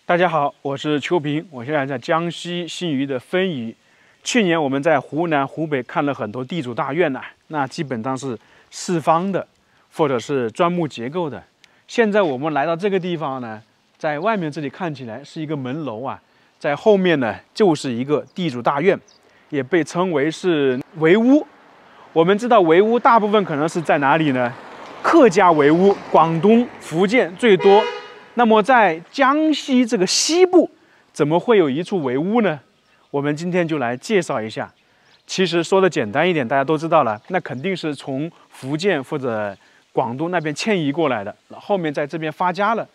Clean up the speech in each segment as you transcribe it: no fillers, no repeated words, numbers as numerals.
大家好，我是邱平，我现在在江西新余的分余。去年我们在湖南、湖北看了很多地主大院呐，那基本上是四方的，或者是砖木结构的。现在我们来到这个地方呢，在外面这里看起来是一个门楼啊，在后面呢就是一个地主大院，也被称为是围屋。我们知道围屋大部分可能是在哪里呢？客家围屋，广东、福建最多。那么在江西这个西部，怎么会有一处围屋呢？我们今天就来介绍一下。其实说的简单一点，大家都知道了，那肯定是从福建或者广东那边迁移过来的，后面在这边发家了。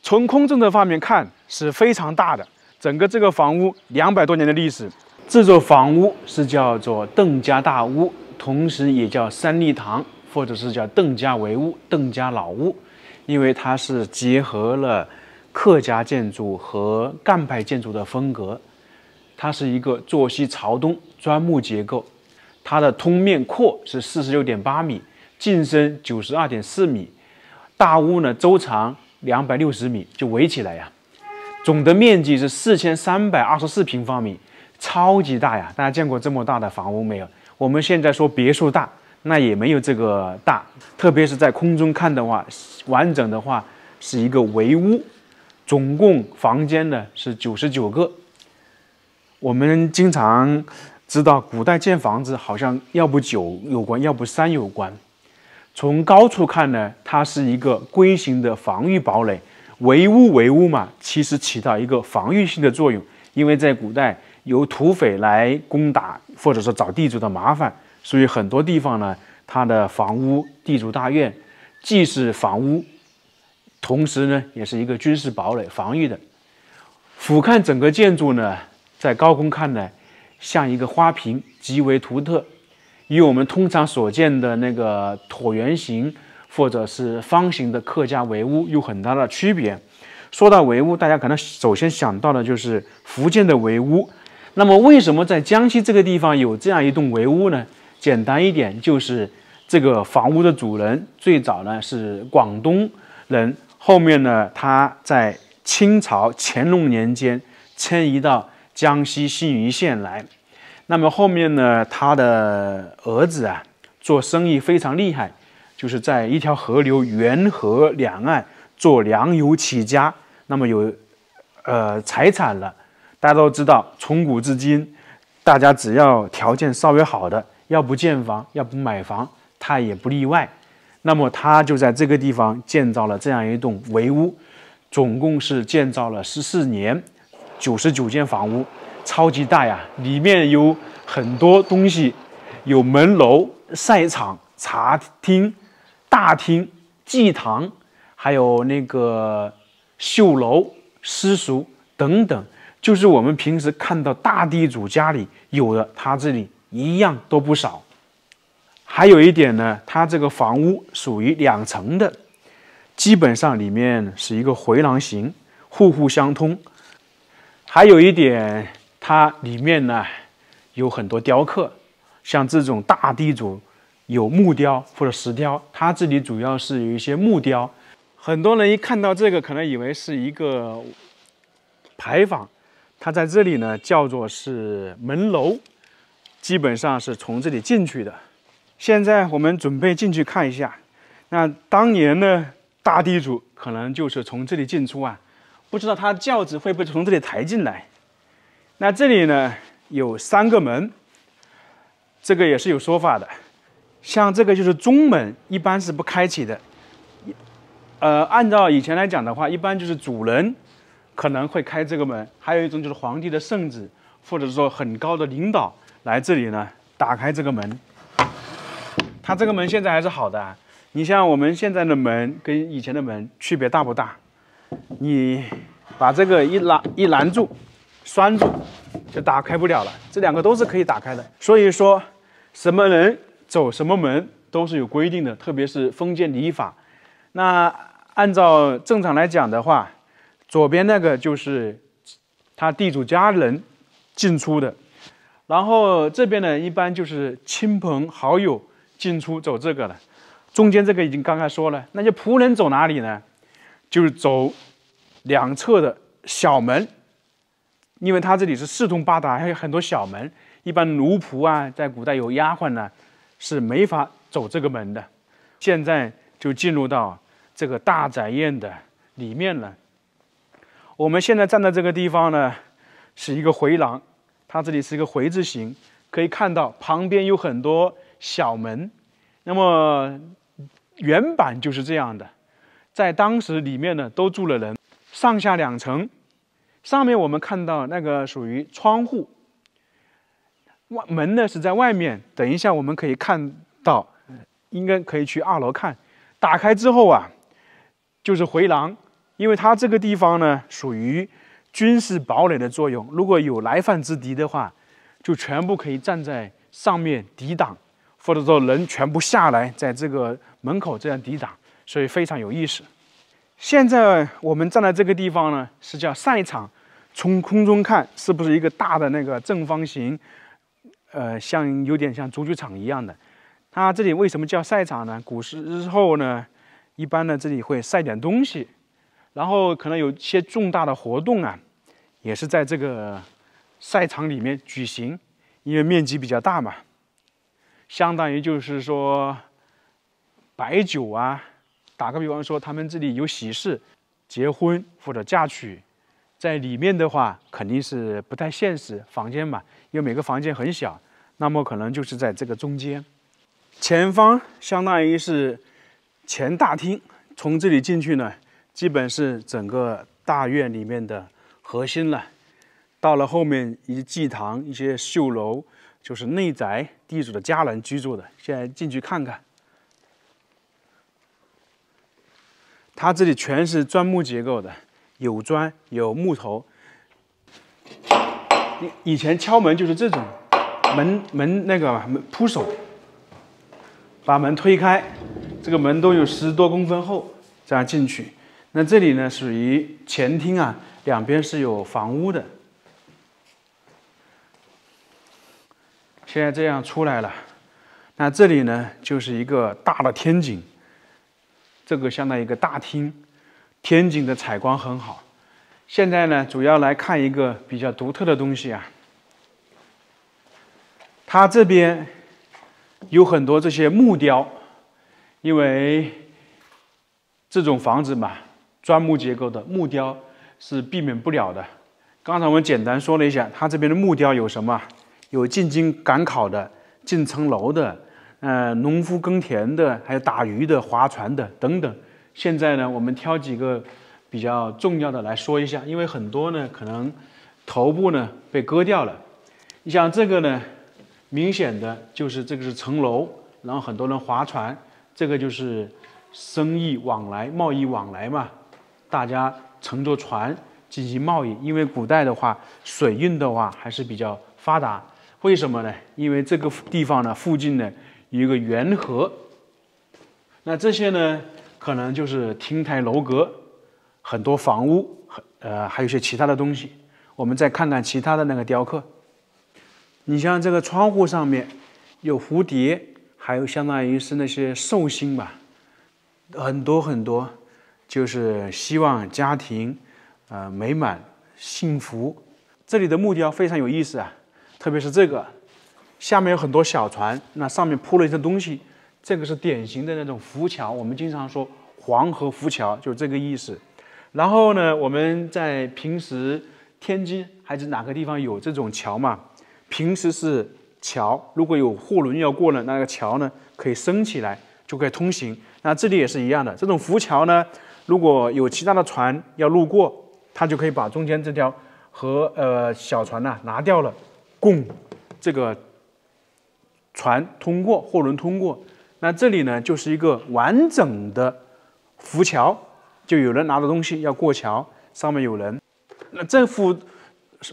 从空中的方面看是非常大的，整个这个房屋200多年的历史。这座房屋是叫做邓家大屋，同时也叫三立堂，或者是叫邓家围屋、邓家老屋。因为它是结合了客家建筑和赣派建筑的风格，它是一个坐西朝东砖木结构，它的通面阔是46.8米，进深92.4米，大屋呢周长260米，就围起来呀。总的面积是4324平方米，超级大呀！大家见过这么大的房屋没有？我们现在说别墅大，那也没有这个大，特别是在空中看的话，完整的话是一个围屋，总共房间呢是99个。我们经常知道，古代建房子好像要不9有关，要不3有关。从高处看呢，它是一个龟形的防御堡垒，围屋嘛，其实起到一个防御性的作用，因为在古代由土匪来攻打或者说找地主的麻烦。所以很多地方呢，它的房屋、地主大院，既是房屋，同时呢，也是一个军事堡垒，防御的。俯瞰整个建筑呢，在高空看呢，像一个花瓶，极为独特，与我们通常所见的那个椭圆形或者是方形的客家围屋有很大的区别。说到围屋，大家可能首先想到的就是福建的围屋。那么，为什么在江西这个地方有这样一栋围屋呢？简单一点，就是这个房屋的主人最早呢是广东人，后面呢他在清朝乾隆年间迁移到江西新余县来。那么后面呢，他的儿子啊做生意非常厉害，就是在一条河流元河两岸做粮油起家，那么有财产了。大家都知道，从古至今，大家只要条件稍微好的，要不建房，要不买房，他也不例外。那么他就在这个地方建造了这样一栋围屋，总共是建造了14年，99间房屋，超级大呀！里面有很多东西，有门楼、晒场、茶厅、大厅、祭堂，还有那个绣楼、私塾等等，就是我们平时看到大地主家里有的，他这里一样都不少。还有一点呢，它这个房屋属于2层的，基本上里面是一个回廊形，户户相通。还有一点，它里面呢有很多雕刻，像这种大地主有木雕或者石雕，它这里主要是有一些木雕。很多人一看到这个，可能以为是一个牌坊，它在这里呢叫做是门楼。基本上是从这里进去的。现在我们准备进去看一下。那当年呢，大地主可能就是从这里进出啊，不知道他轿子会不会从这里抬进来。那这里呢有3个门，这个也是有说法的。像这个就是中门，一般是不开启的。按照以前来讲的话，一般就是主人可能会开这个门，还有一种就是皇帝的圣旨，或者说很高的领导来这里呢，打开这个门。它这个门现在还是好的啊。你像我们现在的门跟以前的门区别大不大？你把这个一拦住，拴住，就打开不了了。这2个都是可以打开的。所以说，什么人走什么门都是有规定的，特别是封建礼法。那按照正常来讲的话，左边那个就是他地主家人进出的。然后这边呢，一般就是亲朋好友进出走这个了。中间这个已经刚才说了，那就仆人走哪里呢？就是走2侧的小门，因为它这里是四通八达，还有很多小门。一般奴仆啊，在古代有丫鬟呢，是没法走这个门的。现在就进入到这个大宅院的里面了。我们现在站在这个地方呢，是一个回廊，它这里是一个回字形，可以看到旁边有很多小门。那么原版就是这样的，在当时里面呢都住了人，上下2层。上面我们看到那个属于窗户，门呢是在外面。等一下我们可以看到，应该可以去2楼看。打开之后啊，就是回廊，因为它这个地方呢属于军事堡垒的作用。如果有来犯之敌的话，就全部可以站在上面抵挡，或者说人全部下来，在这个门口这样抵挡，所以非常有意思。现在我们站在这个地方呢，是叫赛场。从空中看，是不是一个大的那个正方形？有点像足球场一样的。它这里为什么叫赛场呢？古时候呢，一般呢这里会晒点东西，然后可能有些重大的活动啊，也是在这个赛场里面举行，因为面积比较大嘛。相当于就是说摆酒啊，打个比方说，他们这里有喜事、结婚或者嫁娶。在里面的话，肯定是不太现实，房间嘛，因为每个房间很小，那么可能就是在这个中间。前方相当于是前大厅，从这里进去呢，基本是整个大院里面的核心了。到了后面一些祭堂、一些绣楼，就是内宅地主的家人居住的。现在进去看看，它这里全是砖木结构的。有砖有木头，以前敲门就是这种门那个门铺手，把门推开，这个门都有10多公分厚，这样进去。那这里呢属于前厅啊，两边是有房屋的。现在这样出来了，那这里呢就是一个大的天井，这个相当于一个大厅。天井的采光很好。现在呢，主要来看一个比较独特的东西啊。它这边有很多这些木雕，因为这种房子嘛，砖木结构的木雕是避免不了的。刚才我们简单说了一下，它这边的木雕有什么？有进京赶考的、进城楼的、农夫耕田的，还有打鱼的、划船的等等。现在呢，我们挑几个比较重要的来说一下，因为很多呢可能头部呢被割掉了。你像这个呢，明显的就是这个是城楼，然后很多人划船，这个就是生意往来、贸易往来嘛，大家乘坐船进行贸易。因为古代的话，水运的话还是比较发达。为什么呢？因为这个地方呢附近呢有一个源河，那这些呢可能就是亭台楼阁，很多房屋，还有一些其他的东西。我们再看看其他的那个雕刻。你像这个窗户上面有蝴蝶，还有相当于是那些寿星吧，很多很多，就是希望家庭美满幸福。这里的木雕非常有意思啊，特别是这个下面有很多小船，那上面铺了一些东西，这个是典型的那种浮桥，我们经常说黄河浮桥，就这个意思。然后呢，我们在平时天津还是哪个地方有这种桥嘛？平时是桥，如果有货轮要过了，那个桥呢可以升起来，就可以通行。那这里也是一样的，这种浮桥呢，如果有其他的船要路过，它就可以把中间这条小船拿掉了，供这个船通过，货轮通过。那这里呢就是一个完整的浮桥，就有人拿着东西要过桥，上面有人。那这幅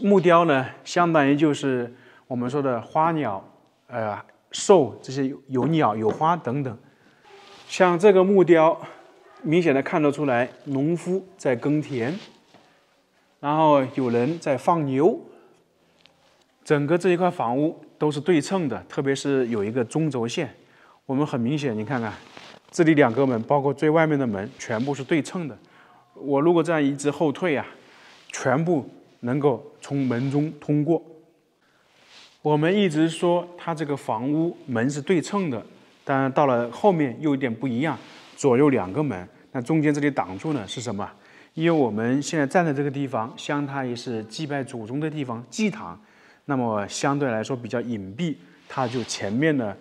木雕呢，相当于就是我们说的花鸟、兽这些有鸟有花等等。像这个木雕，明显的看得出来，农夫在耕田，然后有人在放牛。整个这一块房屋都是对称的，特别是有一个中轴线。我们很明显，你看看，这里2个门，包括最外面的门，全部是对称的。我如果这样一直后退啊，全部能够从门中通过。我们一直说它这个房屋门是对称的，但到了后面又有点不一样，左右2个门，那中间这里挡住呢是什么？因为我们现在站在这个地方，相当于是祭拜祖宗的地方，祭堂，那么相对来说比较隐蔽，它就前面呢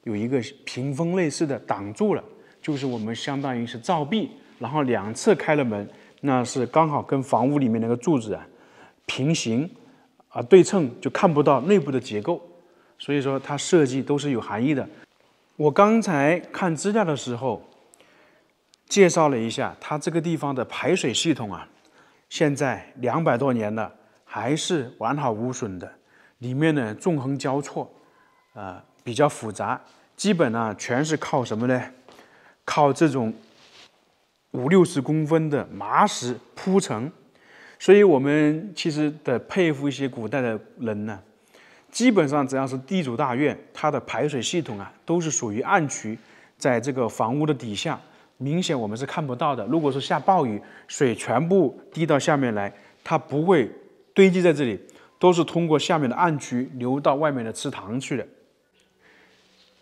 有一个屏风类似的挡住了，就是我们相当于是照壁，然后2侧开了门，那是刚好跟房屋里面那个柱子啊平行。对称就看不到内部的结构，所以说它设计都是有含义的。我刚才看资料的时候介绍了一下，它这个地方的排水系统啊，现在200多年了，还是完好无损的。里面呢纵横交错，比较复杂，基本呢全是靠什么呢？靠这种50-60公分的麻石铺成。所以我们其实得佩服一些古代的人呢，基本上只要是地主大院，它的排水系统啊都是属于暗渠，在这个房屋的底下，明显我们是看不到的。如果说下暴雨，水全部滴到下面来，它不会堆积在这里，都是通过下面的暗渠流到外面的池塘去的。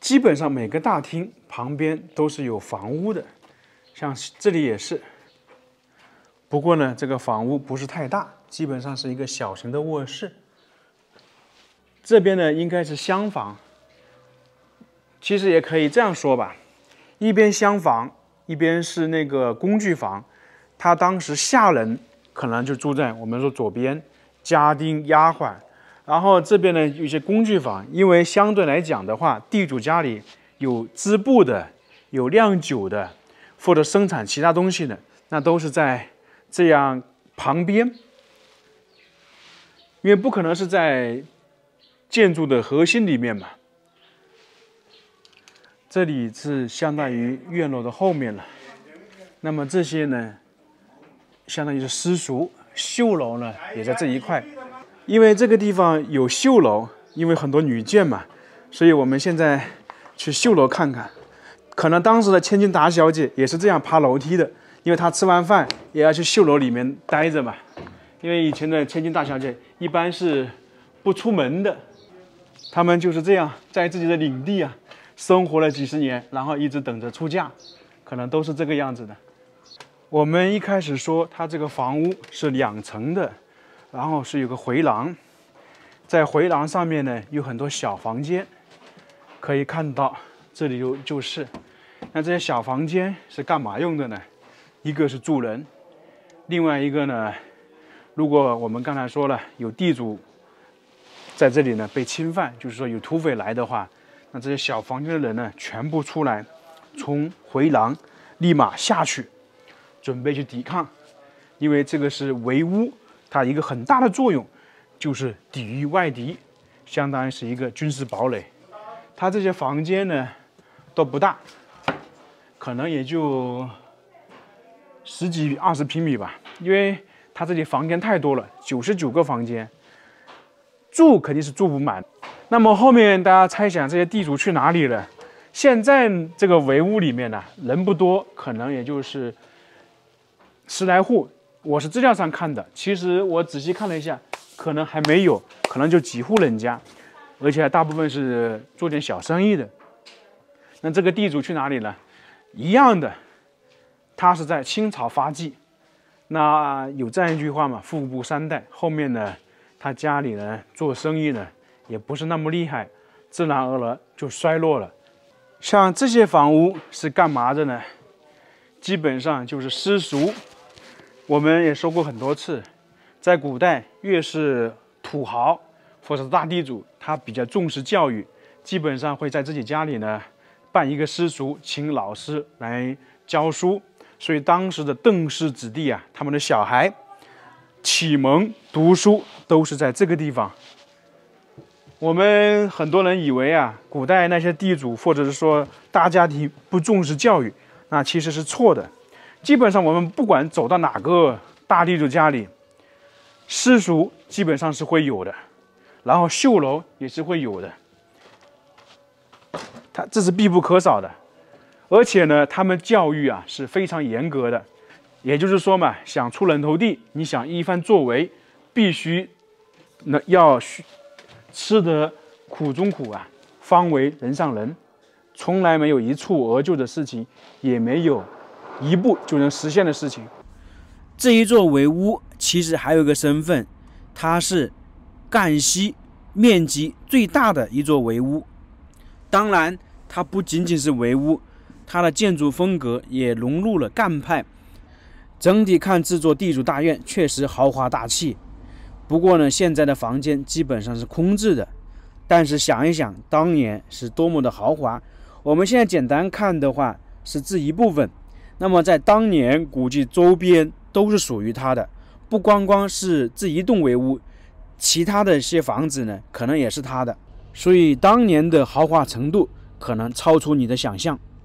基本上每个大厅旁边都是有房屋的，像这里也是。不过呢，这个房屋不是太大，基本上是一个小型的卧室。这边呢应该是厢房，其实也可以这样说吧，一边厢房，一边是那个工具房。他当时下人可能就住在我们说左边，家丁、丫鬟，然后这边呢有一些工具房，因为相对来讲的话，地主家里有织布的，有酿酒的，或者生产其他东西的，那都是在这样旁边，因为不可能是在建筑的核心里面嘛。这里是相当于院落的后面了。那么这些呢，相当于是私塾，绣楼呢也在这一块。因为这个地方有绣楼，因为很多女眷嘛，所以我们现在去绣楼看看。可能当时的千金大小姐也是这样爬楼梯的。因为他吃完饭也要去绣楼里面待着嘛，因为以前的千金大小姐一般是不出门的，他们就是这样在自己的领地啊生活了几十年，然后一直等着出嫁，可能都是这个样子的。我们一开始说它这个房屋是2层的，然后是有个回廊，在回廊上面呢有很多小房间，可以看到这里就是。那这些小房间是干嘛用的呢？一个是住人，另外一个呢，如果我们刚才说了有地主在这里呢被侵犯，就是说有土匪来的话，那这些小房间的人呢全部出来，从回廊立马下去，准备去抵抗，因为这个是围屋，它一个很大的作用就是抵御外敌，相当于是一个军事堡垒。它这些房间呢都不大，可能也就10几20平米吧，因为它这里房间太多了，99个房间，住肯定是住不满。那么后面大家猜想这些地主去哪里了？现在这个围屋里面呢，人不多，可能也就是10来户。我是资料上看的，其实我仔细看了一下，可能还没有，可能就几户人家，而且大部分是做点小生意的。那这个地主去哪里了？一样的。他是在清朝发迹，那有这样一句话嘛，富不3代。后面呢，他家里呢做生意呢也不是那么厉害，自然而然就衰落了。像这些房屋是干嘛的呢？基本上就是私塾。我们也说过很多次，在古代越是土豪或者大地主，他比较重视教育，基本上会在自己家里呢办一个私塾，请老师来教书。所以当时的邓氏子弟啊，他们的小孩启蒙读书都是在这个地方。我们很多人以为啊，古代那些地主或者是说大家庭不重视教育，那其实是错的。基本上我们不管走到哪个大地主家里，私塾基本上是会有的，然后绣楼也是会有的，这是必不可少的。而且呢，他们教育啊是非常严格的。也就是说嘛，想出人头地，你想一番作为，必须要吃得苦中苦啊，方为人上人。从来没有一蹴而就的事情，也没有一步就能实现的事情。这一座围屋其实还有一个身份，它是赣西面积最大的一座围屋。当然，它不仅仅是围屋，它的建筑风格也融入了赣派。整体看，这座地主大院确实豪华大气。不过呢，现在的房间基本上是空置的。但是想一想，当年是多么的豪华。我们现在简单看的话，是这一部分。那么在当年，估计周边都是属于它的，不光光是这一栋围屋，其他的一些房子呢，可能也是它的。所以当年的豪华程度可能超出你的想象。